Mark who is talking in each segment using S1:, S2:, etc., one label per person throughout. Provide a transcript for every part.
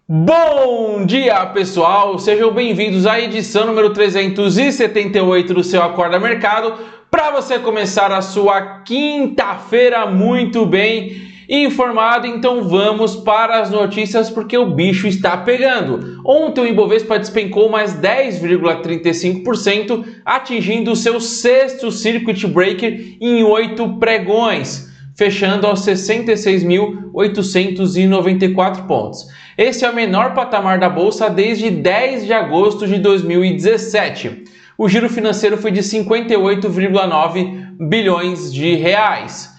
S1: Bom dia, pessoal! Sejam bem-vindos à edição número 378 do seu Acorda Mercado, para você começar a sua quinta-feira muito bem informado. Então vamos para as notícias, porque o bicho está pegando. Ontem o Ibovespa despencou mais 10,35%, atingindo o seu sexto circuit breaker em 8 pregões, fechando aos 66.894 pontos. Esse é o menor patamar da Bolsa desde 10 de agosto de 2017. O giro financeiro foi de 58,9 bilhões de reais.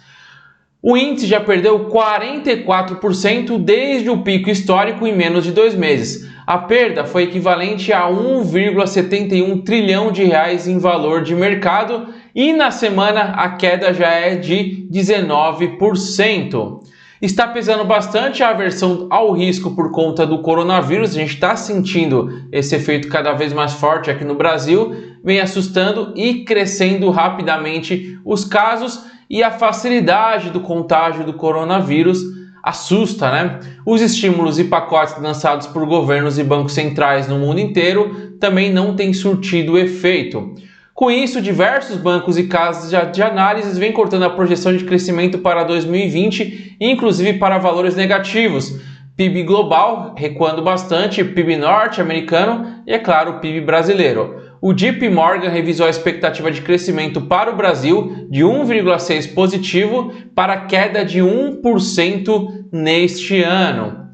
S1: O índice já perdeu 44% desde o pico histórico em menos de 2 meses. A perda foi equivalente a 1,71 trilhão de reais em valor de mercado e na semana a queda já é de 19%. Está pesando bastante a aversão ao risco por conta do coronavírus. A gente está sentindo esse efeito cada vez mais forte aqui no Brasil, vem assustando e crescendo rapidamente os casos, e a facilidade do contágio do coronavírus assusta, né? Os estímulos e pacotes lançados por governos e bancos centrais no mundo inteiro também não têm surtido efeito. Com isso, diversos bancos e casas de análises vêm cortando a projeção de crescimento para 2020, inclusive para valores negativos. PIB global recuando bastante, PIB norte-americano e, é claro, o PIB brasileiro. O JP Morgan revisou a expectativa de crescimento para o Brasil de 1,6% positivo para queda de 1% neste ano.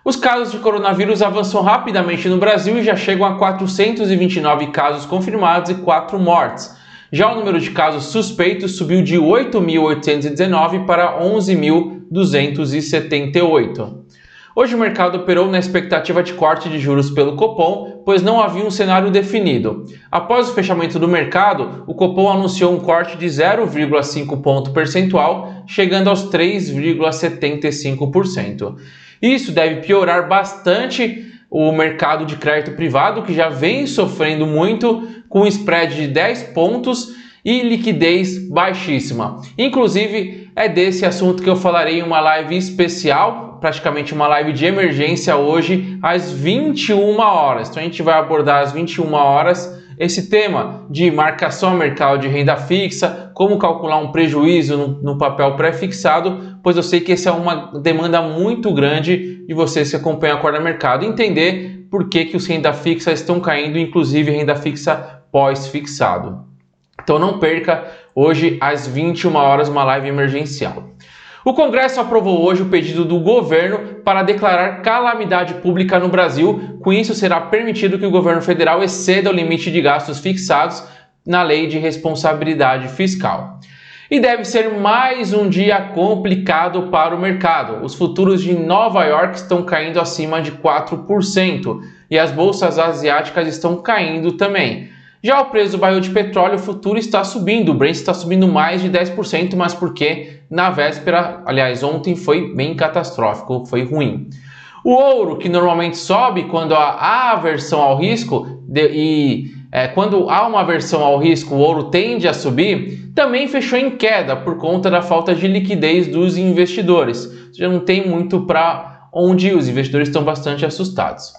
S1: Os casos de coronavírus avançam rapidamente no Brasil e já chegam a 429 casos confirmados e 4 mortes. Já o número de casos suspeitos subiu de 8.819 para 11.278. Hoje o mercado operou na expectativa de corte de juros pelo Copom, pois não havia um cenário definido. Após o fechamento do mercado, o Copom anunciou um corte de 0,5 ponto percentual, chegando aos 3,75%. Isso deve piorar bastante o mercado de crédito privado, que já vem sofrendo muito, com um spread de 10 pontos e liquidez baixíssima. Inclusive, é desse assunto que eu falarei em uma live especial, praticamente uma live de emergência hoje, às 21 horas. Então a gente vai abordar às 21 horas esse tema de marcação a mercado de renda fixa, como calcular um prejuízo no papel pré-fixado, pois eu sei que essa é uma demanda muito grande de vocês que acompanham a Acorda Mercado, entender por que os renda fixa estão caindo, inclusive renda fixa pós-fixado. Então não perca hoje às 21 horas uma live emergencial. O Congresso aprovou hoje o pedido do governo para declarar calamidade pública no Brasil. Com isso, será permitido que o governo federal exceda o limite de gastos fixados na Lei de Responsabilidade Fiscal. E deve ser mais um dia complicado para o mercado. Os futuros de Nova York estão caindo acima de 4% e as bolsas asiáticas estão caindo também. Já o preço do barril de petróleo futuro está subindo, o Brent está subindo mais de 10%, mas porque na véspera, aliás, ontem foi bem catastrófico, foi ruim. O ouro, que normalmente sobe quando há aversão ao risco, quando há uma aversão ao risco, o ouro tende a subir, também fechou em queda por conta da falta de liquidez dos investidores. Já não tem muito para onde ir, os investidores estão bastante assustados.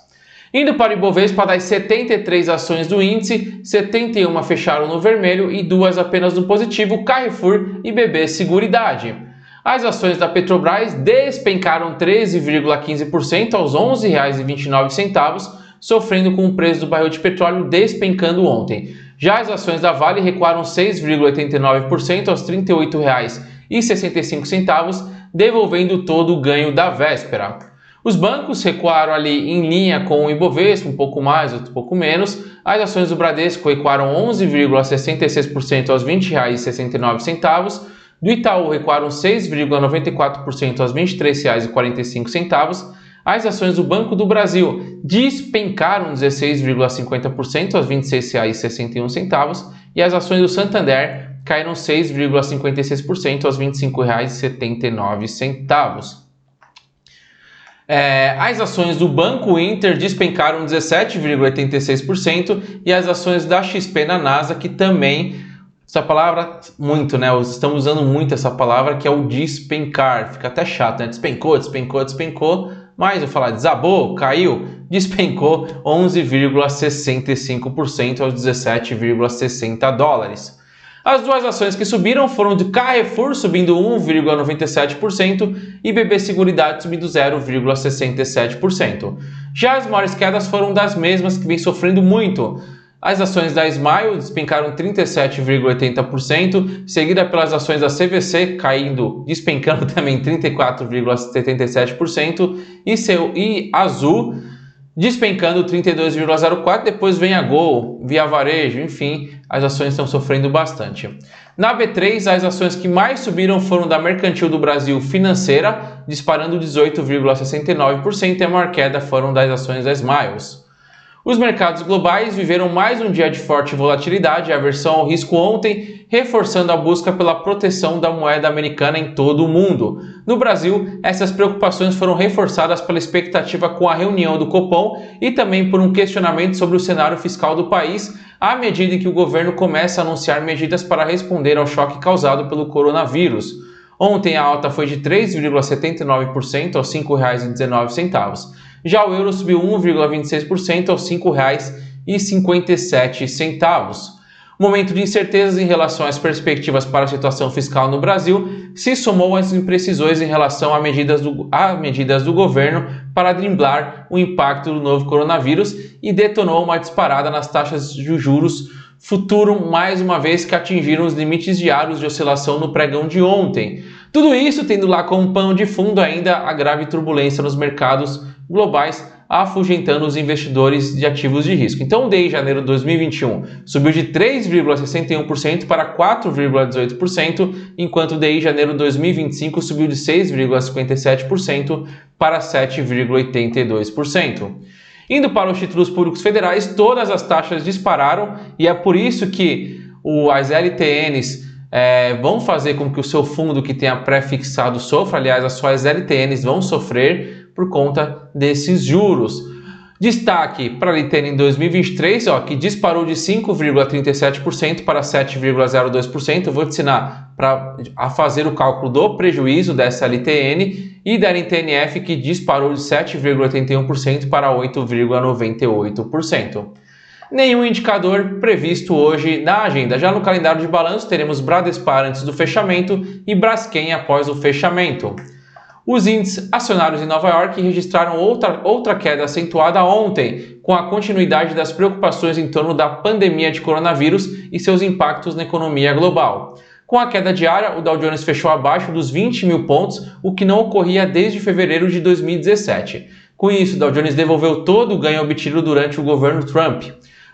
S1: Indo para o Ibovespa, das 73 ações do índice, 71 fecharam no vermelho e 2 apenas no positivo, Carrefour e BB Seguridade. As ações da Petrobras despencaram 13,15% aos R$ 11,29, sofrendo com o preço do barril de petróleo despencando ontem. Já as ações da Vale recuaram 6,89% aos R$ 38,65, devolvendo todo o ganho da véspera. Os bancos recuaram ali em linha com o Ibovespa, um pouco mais, outro pouco menos. As ações do Bradesco recuaram 11,66% aos R$ 20,69. Do Itaú recuaram 6,94% aos R$ 23,45. As ações do Banco do Brasil despencaram 16,50% aos R$ 26,61. E as ações do Santander caíram 6,56% aos R$ 25,79. As ações do Banco Inter despencaram 17,86% e as ações da XP na Nasdaq também, essa palavra muito, né? Estamos usando muito essa palavra, que é o despencar, fica até chato, né? Despencou, mas eu falar desabou, caiu, despencou 11,65% aos 17,60 dólares. As duas ações que subiram foram de Carrefour subindo 1,97% e BB Seguridade subindo 0,67%. Já as maiores quedas foram das mesmas que vem sofrendo muito. As ações da Smile despencaram 37,80%, seguida pelas ações da CVC despencando também 34,77% e Azul despencando 32,04%, depois vem a Gol, Via Varejo, enfim, as ações estão sofrendo bastante. Na B3, as ações que mais subiram foram da Mercantil do Brasil Financeira, disparando 18,69%, e a maior queda foram das ações da Smiles. Os mercados globais viveram mais um dia de forte volatilidade, aversão ao risco ontem, reforçando a busca pela proteção da moeda americana em todo o mundo. No Brasil, essas preocupações foram reforçadas pela expectativa com a reunião do Copom e também por um questionamento sobre o cenário fiscal do país, à medida em que o governo começa a anunciar medidas para responder ao choque causado pelo coronavírus. Ontem a alta foi de 3,79% aos R$ 5,19. Já o euro subiu 1,26% aos R$ 5,57. Momento de incertezas em relação às perspectivas para a situação fiscal no Brasil se somou às imprecisões em relação a medidas do governo para driblar o impacto do novo coronavírus e detonou uma disparada nas taxas de juros futuro, mais uma vez que atingiram os limites diários de oscilação no pregão de ontem. Tudo isso tendo lá como pano de fundo ainda a grave turbulência nos mercados globais, afugentando os investidores de ativos de risco. Então, o DI janeiro de 2021 subiu de 3,61% para 4,18%, enquanto o DI janeiro de 2025 subiu de 6,57% para 7,82%. Indo para os títulos públicos federais, todas as taxas dispararam e é por isso que as LTNs vão fazer com que o seu fundo que tenha pré-fixado sofra. Aliás, as suas LTNs vão sofrer por conta desses juros. Destaque para a LTN em 2023, que disparou de 5,37% para 7,02%. Eu vou te ensinar a fazer o cálculo do prejuízo dessa LTN e da LTNF, que disparou de 7,81% para 8,98%. Nenhum indicador previsto hoje na agenda. Já no calendário de balanço, teremos Bradespar antes do fechamento e Braskem após o fechamento. Os índices acionários em Nova York registraram outra queda acentuada ontem, com a continuidade das preocupações em torno da pandemia de coronavírus e seus impactos na economia global. Com a queda diária, o Dow Jones fechou abaixo dos 20 mil pontos, o que não ocorria desde fevereiro de 2017. Com isso, o Dow Jones devolveu todo o ganho obtido durante o governo Trump.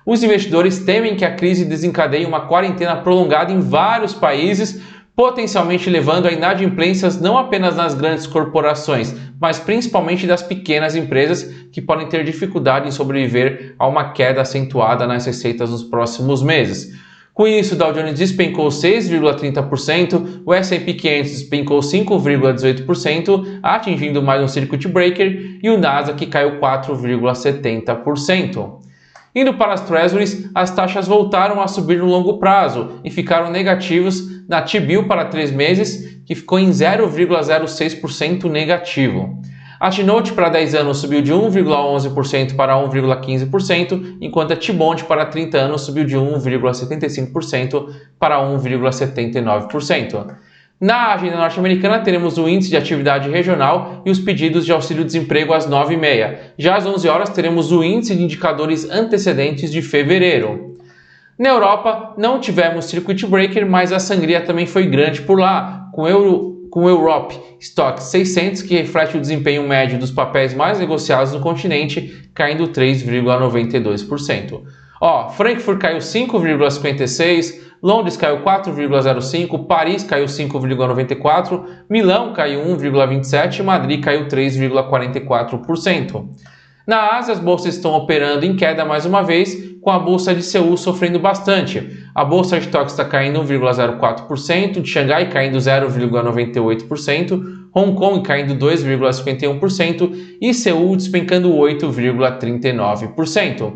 S1: Os investidores temem que a crise desencadeie uma quarentena prolongada em vários países, potencialmente levando a inadimplências não apenas nas grandes corporações, mas principalmente das pequenas empresas que podem ter dificuldade em sobreviver a uma queda acentuada nas receitas nos próximos meses. Com isso, o Dow Jones despencou 6,30%, o S&P 500 despencou 5,18%, atingindo mais um circuit breaker, e o Nasdaq caiu 4,70%. Indo para as Treasuries, as taxas voltaram a subir no longo prazo e ficaram negativos na T-Bill para 3 meses, que ficou em 0,06% negativo. A T-Note para 10 anos subiu de 1,11% para 1,15%, enquanto a T-Bond para 30 anos subiu de 1,75% para 1,79%. Na agenda norte-americana, teremos o índice de atividade regional e os pedidos de auxílio-desemprego às 9h30. Já às 11 horas, teremos o índice de indicadores antecedentes de fevereiro. Na Europa, não tivemos circuit breaker, mas a sangria também foi grande por lá, com o Europe Stock 600, que reflete o desempenho médio dos papéis mais negociados no continente, caindo 3,92%. Frankfurt caiu 5,56%, Londres caiu 4,05%, Paris caiu 5,94%, Milão caiu 1,27% e Madrid caiu 3,44%. Na Ásia, as bolsas estão operando em queda mais uma vez, com a bolsa de Seul sofrendo bastante. A bolsa de Tóquio está caindo 1,04%, de Xangai caindo 0,98%, Hong Kong caindo 2,51% e Seul despencando 8,39%.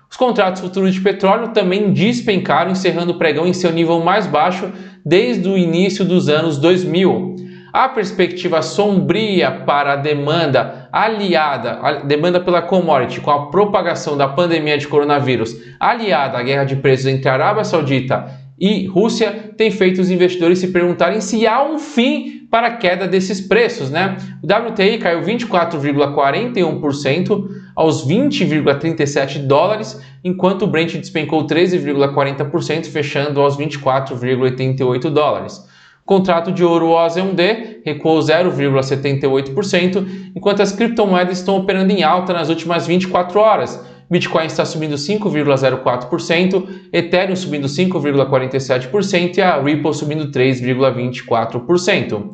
S1: Os contratos futuros de petróleo também despencaram, encerrando o pregão em seu nível mais baixo desde o início dos anos 2000. A perspectiva sombria para a demanda a demanda pela commodity com a propagação da pandemia de coronavírus, aliada à guerra de preços entre a Arábia Saudita e Rússia, tem feito os investidores se perguntarem se há um fim para a queda desses preços, né? O WTI caiu 24,41% aos 20,37 dólares, enquanto o Brent despencou 13,40%, fechando aos 24,88 dólares. O contrato de ouro OZ1D recuou 0,78%, enquanto as criptomoedas estão operando em alta nas últimas 24 horas. Bitcoin está subindo 5,04%, Ethereum subindo 5,47% e a Ripple subindo 3,24%.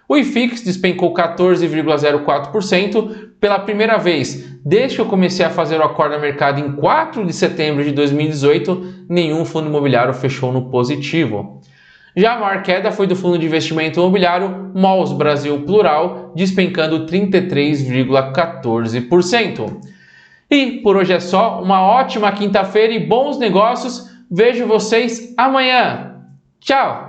S1: O IFIX despencou 14,04%. Pela primeira vez desde que eu comecei a fazer o Acorda Mercado em 4 de setembro de 2018, nenhum fundo imobiliário fechou no positivo. Já a maior queda foi do fundo de investimento imobiliário Malls Brasil Plural, despencando 33,14%. E por hoje é só, uma ótima quinta-feira e bons negócios. Vejo vocês amanhã. Tchau!